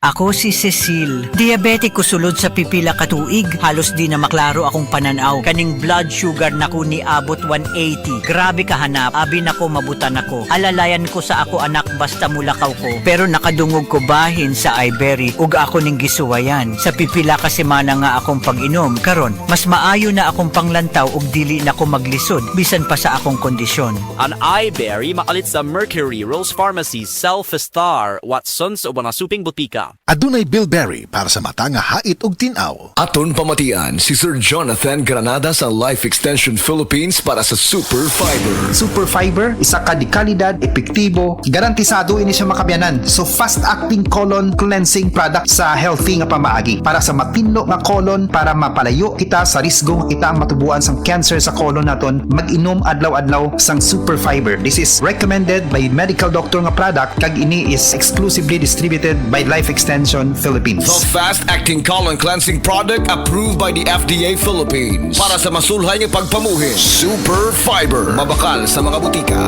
Ako si Cecil. Diabetic ko sulod sa pipila katuig. Halos di na maklaro akong pananaw. Kaning blood sugar nako ni abot 180. Grabe kahanap. Abi nako mabutan ako. Alalayan ko sa ako anak basta mulakaw ko. Pero nakadungog ko bahin sa Ibery ug ako ning gisuwayan. Sa pipila ka semana nga akong pag-inom. Karon, mas maayo na akong panglantaw ug dili na ko maglisod bisan pa sa akong kondisyon. An Ibery makalit sa Mercury, Rose Pharmacy, Self-Star, Watsons o Banasuping Butika. Adunay bilberry para sa mata nga hait ug tin-aw. Aton pamatian si Sir Jonathan Granada sa Life Extension Philippines para sa Super Fiber. Super Fiber, isa ka di kalidad, epektibo, garantisado ini siya makabiyanan. So fast-acting colon cleansing product sa healthy nga pamaagi para sa matinlo nga colon para mapalayo kita sa risgo nga kita matubuan sang cancer sa colon naton. Mag-inom adlaw-adlaw sang Super Fiber. This is recommended by medical doctor nga product kag ini is exclusively distributed by Life Extension Philippines. The fast-acting colon cleansing product approved by the FDA Philippines para sa masulhay nga pagpamuhin. Super Fiber, mabakal sa mga butika.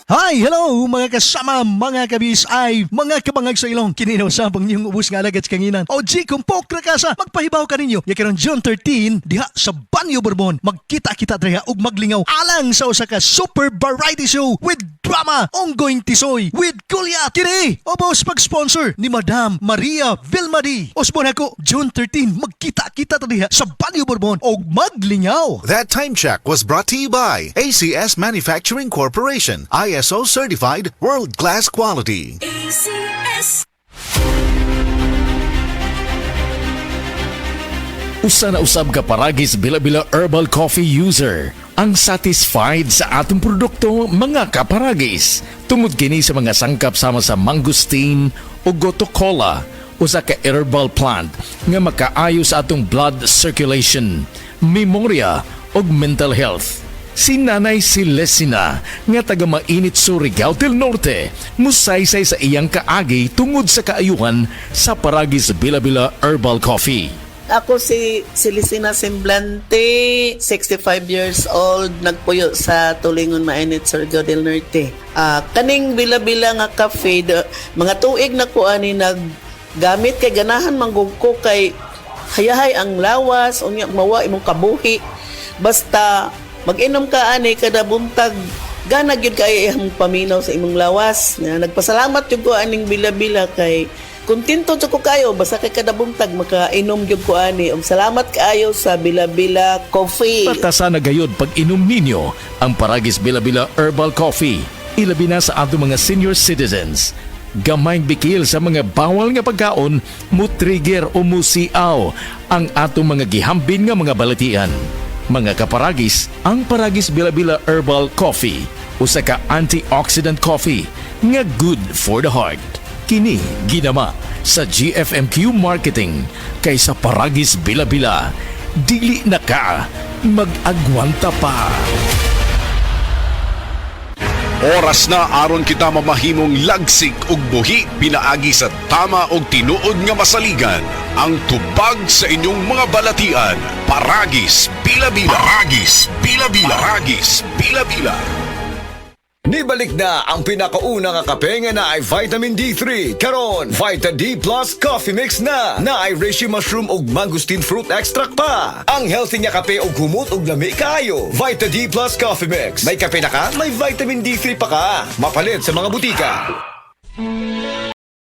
Hi! Hello mga kasama, mga kabis ay mga kabangag sa ilong. Kininaw sa pang niyong ubus nga agad kanginan. O G, kung pokra ka sa magpahibaw ka ninyo. Yakiron June 13, diha sa Banyo Bourbon. Magkita-kita dreha ug maglingaw alang sa usa ka super variety show with drama, ongoing tisoy, with Kuya Kini. O boss pag-sponsor ni Madam Maria Vilmadi. Osbon ako, June 13, magkita-kita dreha sa Banyo Bourbon ug maglingaw. That time check was brought to you by ACS Manufacturing Corporation, ISO certified world-class quality. ACS. Usa na usab ka paragis bila-bila herbal coffee user ang satisfied sa atong produkto mga kaparagis. Tungod kini sa mga sangkap sama sa mangosteen o goto cola, usa ka herbal plant nga makaayo sa atong blood circulation, memorya ug mental health. Si Nanay Celestina nga taga Mainit Surigao del Norte musaysay sa iyang kaagi tungod sa kaayuhan sa paragis bila-bila herbal coffee. Ako si Celestina Semblante, 65 years old, nagpuyo sa Tulingon, Mainit, Surigao del Norte. Kaning bila-bila nga cafe, mga tuig na ko ani naggamit kay ganahan manggugko kay hayahay ang lawas, unya mawa imong kabuhi. Basta mag-inom ka ani kada buntag, gana gyud kay imong paminaw sa imong lawas. Nagpasalamat jud ko aning bila-bila kay kontento jud ko kayo basta kay kada buntag makainom jud ko ani. Salamat kaayo sa bila-bila coffee. Patasa na gayud pag-inom ninyo ang paragis bila-bila herbal coffee. Ilabi na sa ato mga senior citizens. Gamayng bikil sa mga bawal nga pagkaon, mutrigger o musiaw ang ato mga gihambin nga mga balatian. Mga kaparagis, ang paragis bila-bila herbal coffee, usa ka antioxidant coffee nga good for the heart. Kini ginama sa GFMQ Marketing kaysa paragis bila-bila. Dili na ka mag-agwanta pa. Oras na aron kita mamahimong lagsik ug buhi pinaagi sa tama og tinuod nga masaligan. Ang tubag sa inyong mga balatian, Paragis Bila-bila. Paragis Bila-bila. Paragis Bila-bila. Nibalik na ang pinakauna nga kape nga na ay vitamin D3. Karon, Vita D Plus Coffee Mix na ay reishi mushroom ug mangosteen fruit extract pa. Ang healthy nga kape ug humot ug lami kaayo. Vita D Plus Coffee Mix. May kape na ka, may vitamin D3 pa ka. Mapalit sa mga butika.